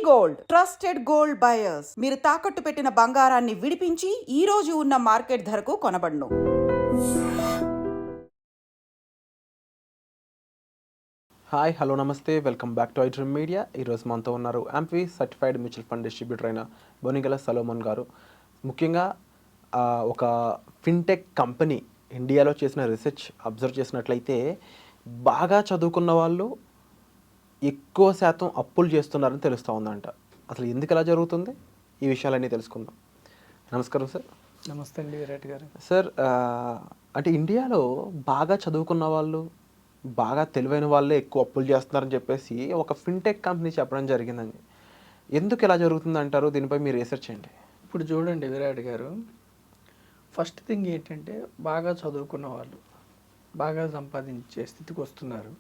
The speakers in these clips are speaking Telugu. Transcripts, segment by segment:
Gold trusted gold buyers. మీరు తాకట్టు పెట్టిన బంగారాన్ని విడిపించి ఈ రోజు ఉన్న మార్కెట్ ధరకు కొనబడును. హాయ్, హలో, నమస్తే, welcome back to iDream media. ఈరోజు మనతో ఉన్నారు MP certified mutual fund distributor అయిన బొనిగల సలోమన్ గారు. ముఖ్యంగా ఒక ఫిన్టెక్ కంపెనీ ఇండియాలో చేసిన రీసెర్చ్ అబ్జర్వ్ చేసినట్లయితే బాగా చదువుకున్న వాళ్ళు ఎక్కువ శాతం అప్పులు చేస్తున్నారని తెలుస్తూ ఉందంట. అసలు ఎందుకు ఇలా జరుగుతుంది? ఈ విషయాలన్నీ తెలుసుకుందాం. నమస్కారం సార్. నమస్తే అండి విరాట్ గారు. సార్, అంటే ఇండియాలో బాగా చదువుకున్న వాళ్ళు, బాగా తెలివైన వాళ్ళే ఎక్కువ అప్పులు చేస్తున్నారని చెప్పేసి ఒక ఫిన్టెక్ కంపెనీ చెప్పడం జరిగిందండి. ఎందుకు ఇలా జరుగుతుంది అంటారు? దీనిపై మీరు రీసెర్చ్ చేయండి. ఇప్పుడు చూడండి విరాట్ గారు, ఫస్ట్ థింగ్ ఏంటంటే బాగా చదువుకున్న వాళ్ళు బాగా సంపాదించే స్థితికి వస్తున్నారు.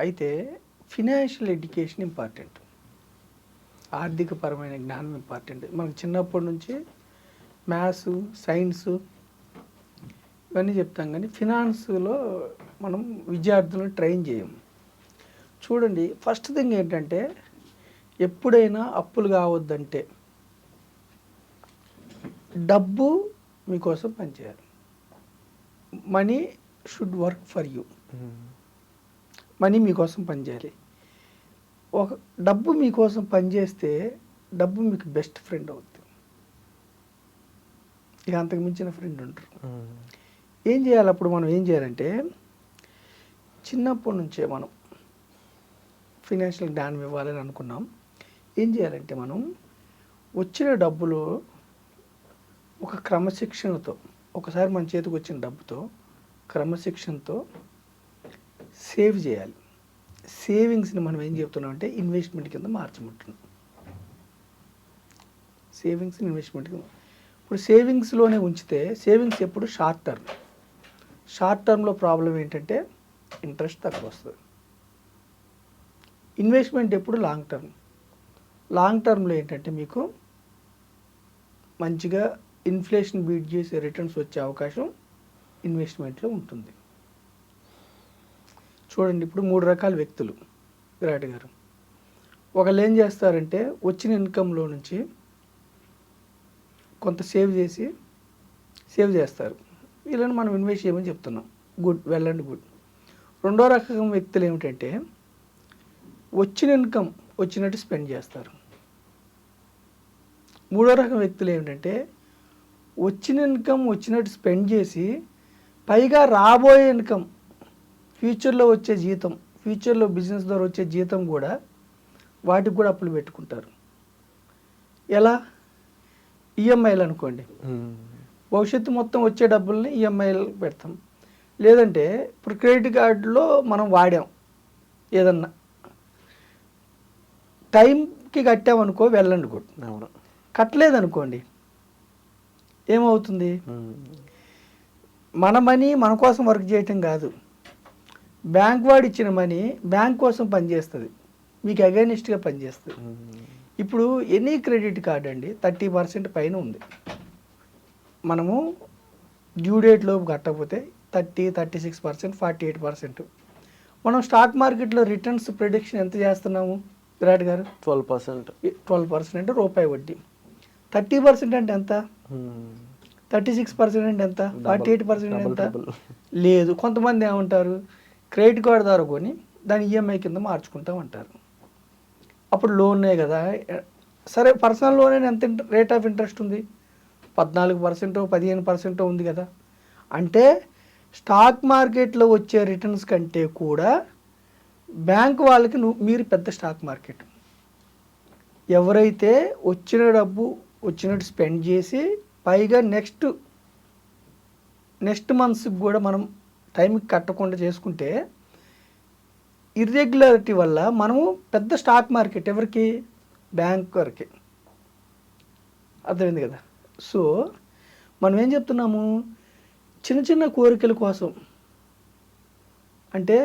అయితే ఫినాన్షియల్ ఎడ్యుకేషన్ ఇంపార్టెంట్, ఆర్థికపరమైన జ్ఞానం ఇంపార్టెంట్. మనకు చిన్నప్పటి నుంచి మ్యాథ్స్, సైన్స్ ఇవన్నీ చెప్తాం, కానీ ఫినాన్స్లో మనం విద్యార్థులను ట్రైన్ చేయం. చూడండి, ఫస్ట్ థింగ్ ఏంటంటే ఎప్పుడైనా అప్పులు కావద్దంటే డబ్బు మీకోసం పనిచేయాలి. Money should work for you. Money మీకోసం పనిచేయాలి. ఒక డబ్బు మీకోసం పనిచేస్తే డబ్బు మీకు బెస్ట్ ఫ్రెండ్ అవుతుంది. ఇక అంతకు మించిన ఫ్రెండ్ ఉంటారు. ఏం చేయాలి అప్పుడు? మనం ఏం చేయాలంటే చిన్నప్పటి నుంచే మనం ఫినాన్షియల్ జ్ఞానం ఇవ్వాలని అనుకున్నాం. ఏం చేయాలంటే మనం వచ్చిన డబ్బులో ఒక క్రమశిక్షణతో, ఒకసారి మన చేతికి వచ్చిన డబ్బుతో క్రమశిక్షణతో సేవ్ చేయాలి. సేవింగ్స్ని మనం ఏం చెప్తున్నాం అంటే ఇన్వెస్ట్మెంట్ కింద మార్చమంటున్నాం. సేవింగ్స్ని ఇన్వెస్ట్మెంట్ కింద. ఇప్పుడు సేవింగ్స్లోనే ఉంచితే సేవింగ్స్ ఎప్పుడు షార్ట్ టర్మ్. షార్ట్ టర్మ్లో ప్రాబ్లం ఏంటంటే ఇంట్రెస్ట్ తక్కువ వస్తుంది. ఇన్వెస్ట్మెంట్ ఎప్పుడు లాంగ్ టర్మ్. లాంగ్ టర్మ్లో ఏంటంటే మీకు మంచిగా ఇన్ఫ్లేషన్ బీట్ చేసే రిటర్న్స్ వచ్చే అవకాశం ఇన్వెస్ట్మెంట్లో ఉంటుంది. చూడండి, ఇప్పుడు 3 రకాల వ్యక్తులు విరాట్ గారు. ఒకళ్ళు ఏం చేస్తారంటే వచ్చిన ఇన్కంలో నుంచి కొంత సేవ్ చేస్తారు. వీళ్ళని మనం ఇన్వెస్ట్ చేయమని చెప్తున్నాం. Good, well and good. రెండో రకం వ్యక్తులు ఏమిటంటే వచ్చిన ఇన్కమ్ వచ్చినట్టు స్పెండ్ చేస్తారు. మూడో రకం వ్యక్తులు ఏమిటంటే వచ్చిన ఇన్కమ్ వచ్చినట్టు స్పెండ్ చేసి పైగా రాబోయే ఇన్కమ్, ఫ్యూచర్లో వచ్చే జీతం, ఫ్యూచర్లో బిజినెస్ ద్వారా వచ్చే జీతం కూడా వాటికి కూడా అప్పులు పెట్టుకుంటారు. ఎలా? ఈఎంఐలు అనుకోండి. భవిష్యత్తు మొత్తం వచ్చే డబ్బుల్ని ఈఎంఐలు పెడతాం. లేదంటే ఇప్పుడు క్రెడిట్ కార్డులో మనం వాడాం, ఏదన్నా టైంకి కట్టామనుకో, వెళ్ళండి గుడ్. అవును. కట్టలేదనుకోండి ఏమవుతుంది? మన మనీ మన కోసం వర్క్ చేయటం కాదు, బ్యాంక్ వాడు ఇచ్చిన మనీ బ్యాంక్ కోసం పనిచేస్తుంది, మీకు అగైనిస్ట్గా పనిచేస్తుంది. ఇప్పుడు ఎనీ క్రెడిట్ కార్డ్ అండి 30% పైన ఉంది. మనము డ్యూ డేట్ లోపు కట్టకపోతే 30, 36%, 48%. మనం స్టాక్ మార్కెట్లో రిటర్న్స్ ప్రిడిక్షన్ ఎంత చేస్తున్నాము విరాట్ గారు? 12%. 12% అంటే రూపాయి వడ్డీ. 30% అంటే ఎంత? 36% అంటే ఎంత? 48% ఎంత? లేదు. కొంతమంది ఏమంటారు, క్రెడిట్ కార్డు ద్వారా కొని దాన్ని ఈఎంఐ కింద మార్చుకుంటామంటారు. అప్పుడు లోనే కదా. సరే, పర్సనల్ లోన్ ఎంత రేట్ ఆఫ్ ఇంట్రెస్ట్ ఉంది? 14%, 15% ఉంది కదా. అంటే స్టాక్ మార్కెట్లో వచ్చే రిటర్న్స్ కంటే కూడా బ్యాంక్ వాళ్ళకి మీరు పెద్ద స్టాక్ మార్కెట్. ఎవరైతే వచ్చిన డబ్బు వచ్చినట్టు స్పెండ్ చేసి పైగా నెక్స్ట్ మంత్స్కి కూడా మనం టైంకి కట్టకుండా చేసుకుంటే ఇర్రెగ్యులారిటీ వల్ల మనము పెద్ద స్టాక్ మార్కెట్. ఎవరికి? బ్యాంక్ వరకే. అర్థమైంది కదా. సో మనం ఏం చెప్తున్నాము, చిన్న చిన్న కోరికల కోసం, అంటే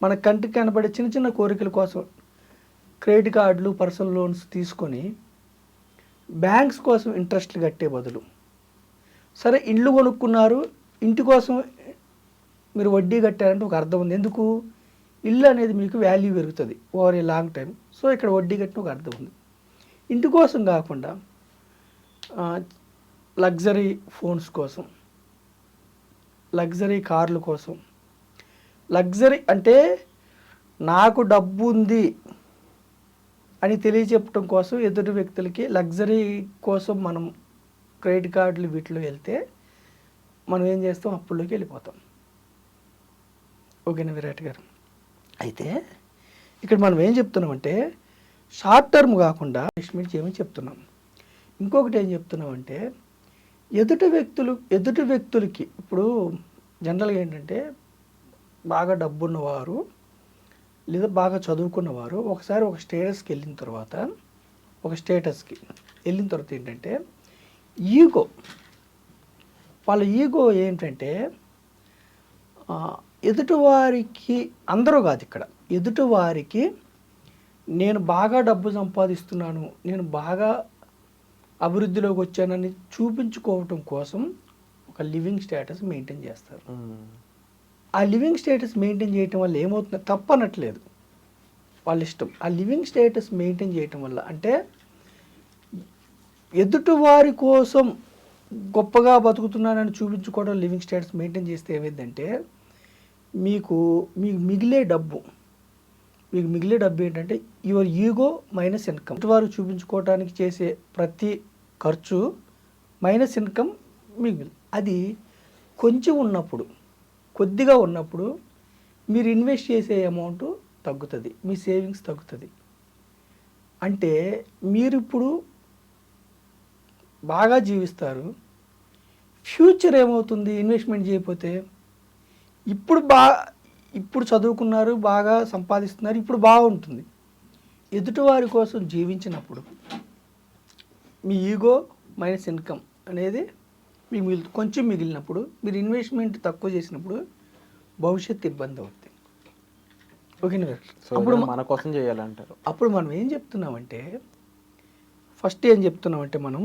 మన కంటికి కనబడే చిన్న చిన్న కోరికల కోసం క్రెడిట్ కార్డులు, పర్సనల్ లోన్స్ తీసుకొని బ్యాంక్స్ కోసం ఇంట్రెస్ట్లు కట్టే బదులు, సరే ఇల్లు కొనుక్కున్నారు, ఇంటి కోసం మీరు వడ్డీ కట్టారంటే ఒక అర్థం ఉంది. ఎందుకు? ఇల్లు అనేది మీకు వాల్యూ పెరుగుతుంది over a long time. So ఇక్కడ వడ్డీ కట్టిన ఒక అర్థం ఉంది. ఇంటి కోసం కాకుండా లగ్జరీ ఫోన్స్ కోసం, లగ్జరీ కార్ల కోసం, లగ్జరీ అంటే నాకు డబ్బు ఉంది అని తెలియచెప్పడం కోసం ఎదుటి వ్యక్తులకి లగ్జరీ కోసం మనం క్రెడిట్ కార్డులు వీటిలో వెళ్తే మనం ఏం చేస్తాం, అప్పుల్లోకి వెళ్ళిపోతాం. ఓకేనా విరాట్ గారు? అయితే ఇక్కడ మనం ఏం చెప్తున్నామంటే షార్ట్ టర్మ్ కాకుండా ఇన్వెస్ట్మెంట్ చేయమని చెప్తున్నాం. ఇంకొకటి ఏం చెప్తున్నామంటే ఎదుటి వ్యక్తులకి ఇప్పుడు జనరల్గా ఏంటంటే బాగా డబ్బున్నవారు లేదా బాగా చదువుకున్నవారు ఒకసారి ఒక స్టేటస్కి వెళ్ళిన తర్వాత ఏంటంటే ఈగో, వాళ్ళ ఈగో ఏంటంటే ఎదుటివారికి, అందరూ కాదు ఇక్కడ, ఎదుటివారికి నేను బాగా డబ్బు సంపాదిస్తున్నాను, నేను బాగా అభివృద్ధిలోకి వచ్చానని చూపించుకోవటం కోసం ఒక లివింగ్ స్టేటస్ మెయింటైన్ చేస్తారు. ఆ లివింగ్ స్టేటస్ మెయింటైన్ చేయటం వల్ల ఏమవుతుందో తప్పనట్లేదు, వాళ్ళ ఇష్టం. ఆ లివింగ్ స్టేటస్ మెయింటైన్ చేయటం వల్ల అంటే ఎదుటివారి కోసం గొప్పగా బతుకుతున్నానని చూపించుకోవడం లివింగ్ స్టేటస్ మెయింటైన్ చేస్తే ఏమైందంటే మీకు మిగిలే డబ్బు ఏంటంటే యువర్ ఈగో మైనస్ ఇన్కమ్. వారు చూపించుకోవడానికి చేసే ప్రతి ఖర్చు మైనస్ ఇన్కమ్ మిగిలి, అది కొద్దిగా ఉన్నప్పుడు మీరు ఇన్వెస్ట్ చేసే అమౌంట్ తగ్గుతుంది, మీ సేవింగ్స్ తగ్గుతుంది. అంటే మీరు ఇప్పుడు బాగా జీవిస్తారు, ఫ్యూచర్ ఏమవుతుంది ఇన్వెస్ట్మెంట్ చేయకపోతే? ఇప్పుడు చదువుకున్నారు, బాగా సంపాదిస్తున్నారు, ఇప్పుడు బాగుంటుంది. ఎదుటివారి కోసం జీవించినప్పుడు మీ ఈగో మైనస్ ఇన్కమ్ అనేది మీకు కొంచెం మిగిలినప్పుడు, మీరు ఇన్వెస్ట్మెంట్ తక్కువ చేసినప్పుడు భవిష్యత్తు ఇబ్బంది అవుతుంది. ఓకేనా? అప్పుడు మన కోసం చేయాలంటారు. అప్పుడు మనం ఏం చెప్తున్నామంటే మనం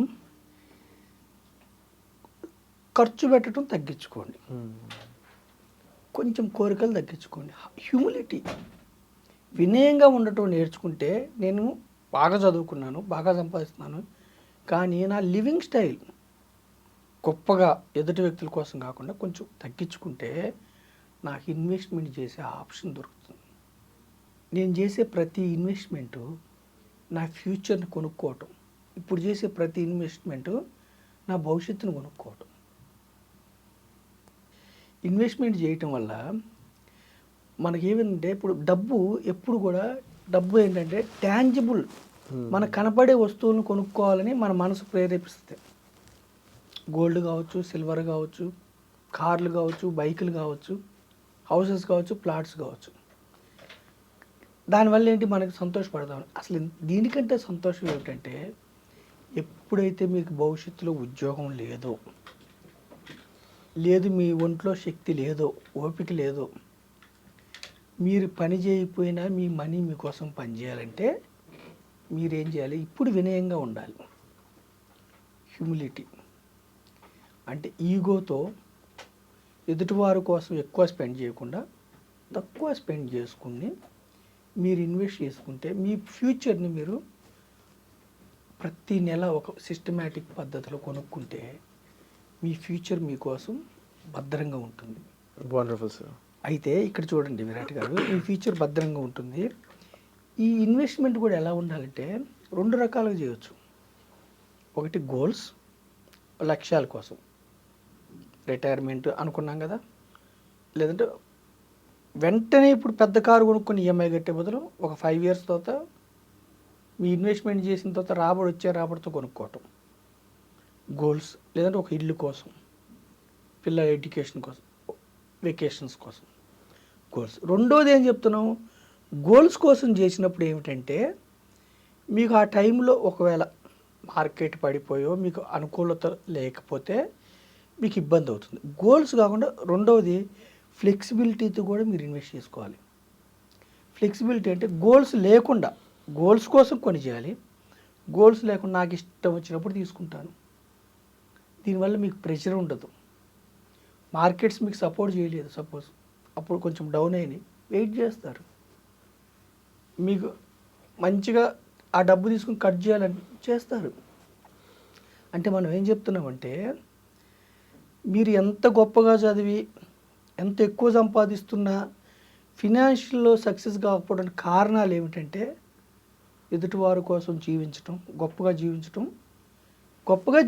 ఖర్చు పెట్టడం తగ్గించుకోండి, కొంచెం కోరికలు తగ్గించుకోండి. హ్యూమిలిటీ, వినయంగా ఉండటం నేర్చుకుంటే నేను బాగా చదువుకున్నాను, బాగా సంపాదిస్తున్నాను, కానీ నా లివింగ్ స్టైల్ గొప్పగా ఎదుటి వ్యక్తుల కోసం కాకుండా కొంచెం తగ్గించుకుంటే నాకు ఇన్వెస్ట్మెంట్ చేసే ఆప్షన్ దొరుకుతుంది. నేను చేసే ప్రతి ఇన్వెస్ట్మెంటు నా ఫ్యూచర్ని కొనుక్కోవటం, ఇప్పుడు చేసే ప్రతి ఇన్వెస్ట్మెంటు నా భవిష్యత్తును కొనుక్కోవటం. ఇన్వెస్ట్మెంట్ చేయటం వల్ల మనకేమంటే ఇప్పుడు డబ్బు ఏంటంటే ట్యాంజిబుల్, మనకు కనపడే వస్తువులను కొనుక్కోవాలని మన మనసు ప్రేరేపిస్తుంది. గోల్డ్ కావచ్చు, సిల్వర్ కావచ్చు, కార్లు కావచ్చు, బైకులు కావచ్చు, హౌసెస్ కావచ్చు, ప్లాట్స్ కావచ్చు. దానివల్ల ఏంటి, మనకు సంతోషపడతాం. అసలు దీనికంటే సంతోషం ఏమిటంటే ఎప్పుడైతే మీకు భవిష్యత్తులో ఉద్యోగం లేదు, మీ ఒంట్లో శక్తి లేదో, ఓపిక లేదో, మీరు పని చేయకపోయినా మీ మనీ మీకోసం పనిచేయాలంటే మీరేం చేయాలి? ఇప్పుడు వినయంగా ఉండాలి. హ్యూమిలిటీ అంటే ఈగోతో ఎదుటివారి కోసం ఎక్కువ స్పెండ్ చేయకుండా తక్కువ స్పెండ్ చేసుకుని మీరు ఇన్వెస్ట్ చేసుకుంటే మీ ఫ్యూచర్ని మీరు ప్రతి నెల ఒక సిస్టమేటిక్ పద్ధతిలో కొనుక్కుంటే మీ ఫ్యూచర్ మీకోసం భద్రంగా ఉంటుంది. Wonderful sir. అయితే ఇక్కడ చూడండి విరాట్ గారు, మీ ఫ్యూచర్ భద్రంగా ఉంటుంది. ఈ ఇన్వెస్ట్మెంట్ కూడా ఎలా ఉండాలంటే 2 రకాలుగా చేయొచ్చు. ఒకటి గోల్స్, లక్ష్యాల కోసం, రిటైర్మెంట్ అనుకున్నాం కదా, లేదంటే వెంటనే ఇప్పుడు పెద్ద కారు కొనుక్కొని ఈఎంఐ కట్టే బదులు ఒక 5 years తర్వాత మీ ఇన్వెస్ట్మెంట్ చేసిన తర్వాత రాబడితో కొనుక్కోవటం గోల్స్, లేదంటే ఒక ఇల్లు కోసం, పిల్లల ఎడ్యుకేషన్ కోసం, వెకేషన్స్ కోసం గోల్స్. రెండోది ఏం చెప్తున్నాం, గోల్స్ కోసం చేసినప్పుడు ఏమిటంటే మీకు ఆ టైంలో ఒకవేళ మార్కెట్ పడిపోయో మీకు అనుకూలత లేకపోతే మీకు ఇబ్బంది అవుతుంది. గోల్స్ కాకుండా రెండవది ఫ్లెక్సిబిలిటీతో కూడా మీరు ఇన్వెస్ట్ చేసుకోవాలి. ఫ్లెక్సిబిలిటీ అంటే గోల్స్ కోసం కొని చేయాలి, గోల్స్ లేకుండా నాకు ఇష్టం వచ్చినప్పుడు తీసుకుంటాను. దీనివల్ల మీకు ప్రెషర్ ఉండదు. మార్కెట్స్ మీకు సపోర్ట్ చేయలేదు సపోజ్, అప్పుడు కొంచెం డౌన్ అయినాయి, వెయిట్ చేస్తారు. మీకు మంచిగా ఆ డబ్బు తీసుకుని కట్ చేయాలని చేస్తారు. అంటే మనం ఏం చెప్తున్నామంటే మీరు ఎంత గొప్పగా చదివి ఎంత ఎక్కువ సంపాదిస్తున్నా ఫినాన్షియల్లో సక్సెస్ కాకపోవడానికి కారణాలు ఏమిటంటే ఎదుటివారి కోసం జీవించటం, గొప్పగా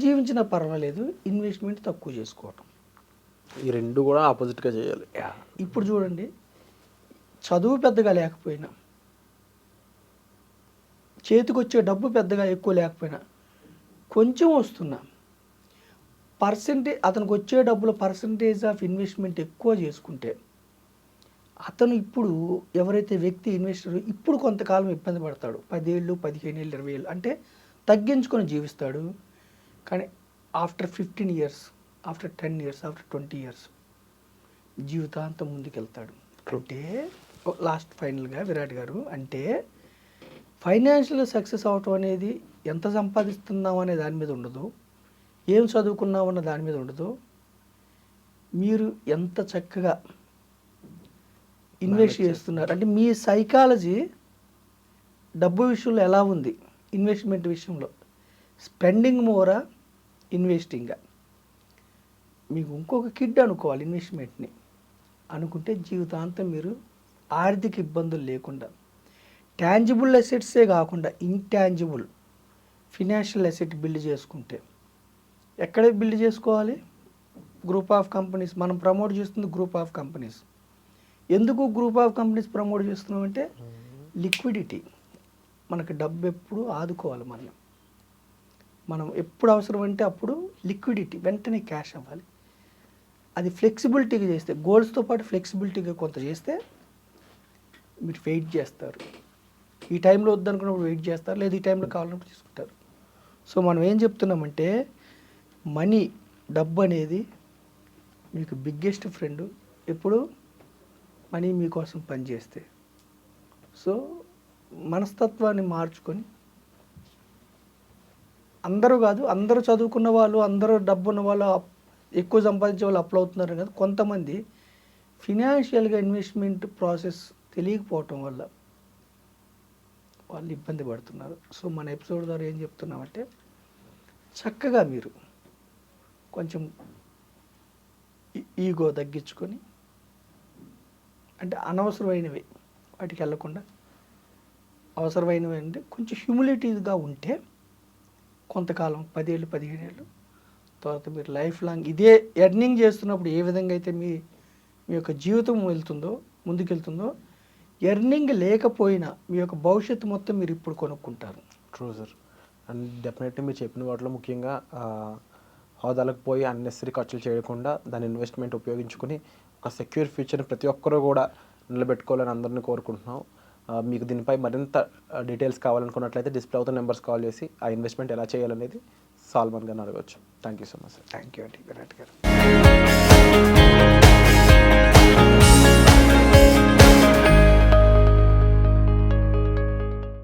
జీవించినా పర్వాలేదు, ఇన్వెస్ట్మెంట్ తక్కువ చేసుకోవటం. ఈ రెండు కూడా ఆపోజిట్గా చేయాలి. ఇప్పుడు చూడండి, చదువు పెద్దగా లేకపోయినా, చేతికి వచ్చే డబ్బు పెద్దగా ఎక్కువ లేకపోయినా కొంచెం వస్తున్నా అతనికి వచ్చే డబ్బుల పర్సంటేజ్ ఆఫ్ ఇన్వెస్ట్మెంట్ ఎక్కువ చేసుకుంటే అతను ఇప్పుడు ఎవరైతే వ్యక్తి ఇన్వెస్టర్ ఇప్పుడు కొంతకాలం ఇబ్బంది పడతాడు, 10 ఏళ్ళు 15 ఏళ్ళు 20 ఏళ్ళు అంటే తగ్గించుకొని జీవిస్తాడు. కానీ after 15 years, after 10 years, after 20 years జీవితాంతం ముందుకెళ్తాడు. అంటే లాస్ట్ ఫైనల్గా విరాట్ గారు, అంటే ఫైనాన్షియల్ సక్సెస్ అవటం అనేది ఎంత సంపాదిస్తున్నాం అనే దాని మీద ఉండదు, ఏం చదువుకున్నాం అన్న దాని మీద ఉండదు, మీరు ఎంత చక్కగా ఇన్వెస్ట్ చేస్తున్నారు అంటే మీ సైకాలజీ డబ్బు విషయంలో ఎలా ఉంది, ఇన్వెస్ట్మెంట్ విషయంలో స్పెండింగ్ మోరా ఇన్వెస్టింగా. మీకు ఇంకొక కిడ్ అనుకోవాలి ఇన్వెస్ట్మెంట్ని అనుకుంటే జీవితాంతం మీరు ఆర్థిక ఇబ్బందులు లేకుండా ట్యాంజిబుల్ అసెట్సే కాకుండా ఇంటాంజిబుల్ ఫినాన్షియల్ అసెట్ బిల్డ్ చేసుకుంటే ఎక్కడ బిల్డ్ చేసుకోవాలి? Group of companies. మనం ప్రమోట్ చేస్తుంది గ్రూప్ ఆఫ్ కంపెనీస్. ఎందుకు గ్రూప్ ఆఫ్ కంపెనీస్ ప్రమోట్ చేస్తున్నామంటే లిక్విడిటీ. మనకి డబ్బు ఎప్పుడు ఆదుకోవాలి, మనం ఎప్పుడు అవసరం అంటే అప్పుడు లిక్విడిటీ, వెంటనే క్యాష్ అవ్వాలి. అది ఫ్లెక్సిబిలిటీగా చేస్తే, గోల్స్తో పాటు ఫ్లెక్సిబిలిటీగా కొంత చేస్తే మీరు వెయిట్ చేస్తారు. ఈ టైంలో వద్దనుకున్నప్పుడు వెయిట్ చేస్తారు, లేదా ఈ టైంలో కావాలన్నప్పుడు తీసుకుంటారు. సో మనం ఏం చెప్తున్నామంటే డబ్బు అనేది మీకు బిగ్గెస్ట్ ఫ్రెండ్ ఎప్పుడు మనీ మీకోసం పనిచేస్తే. సో మనస్తత్వాన్ని మార్చుకొని, అందరూ కాదు, అందరూ చదువుకున్న వాళ్ళు, అందరూ డబ్బు ఉన్న వాళ్ళు, ఎక్కువ సంపాదించే వాళ్ళు అప్లై అవుతున్నారు కదా, కొంతమంది ఫినాన్షియల్గా ఇన్వెస్ట్మెంట్ ప్రాసెస్ తెలియకపోవటం వల్ల వాళ్ళు ఇబ్బంది పడుతున్నారు. సో మన ఎపిసోడ్ ద్వారా ఏం చెప్తున్నామంటే చక్కగా మీరు కొంచెం ఈగో తగ్గించుకొని, అంటే అనవసరమైనవి వాటికి వెళ్ళకుండా, అవసరమైనవి అంటే కొంచెం హ్యూమిలిటీగా ఉంటే కొంతకాలం 10 ఏళ్ళు 15 ఏళ్ళు తర్వాత మీరు లైఫ్ లాంగ్ ఇదే ఎర్నింగ్ చేస్తున్నప్పుడు ఏ విధంగా అయితే మీ యొక్క జీవితం ముందుకెళ్తుందో ఎర్నింగ్ లేకపోయినా మీ యొక్క భవిష్యత్తు మొత్తం మీరు ఇప్పుడు కొనుక్కుంటారు. True sir. అండ్ డెఫినెట్లీ మీరు చెప్పిన వాటిలో ముఖ్యంగా హోదాలకు పోయి అన్నెసరీ ఖర్చులు చేయకుండా దాని ఇన్వెస్ట్మెంట్ ఉపయోగించుకొని ఒక సెక్యూర్ ఫ్యూచర్ని ప్రతి ఒక్కరూ కూడా నిలబెట్టుకోవాలని అందరినీ కోరుకుంటున్నాం. మీకు దీనిపై మరింత డీటెయిల్స్ కావాలనుకున్నట్లయితే డిస్ప్లే అవుతున్న నెంబర్స్ కాల్ చేసి ఆ ఇన్వెస్ట్మెంట్ ఎలా చేయాలనేది సాల్మన్ గారిని అడగవచ్చు. Thank you so much sir. Thank you అండి విరాట్ గారు.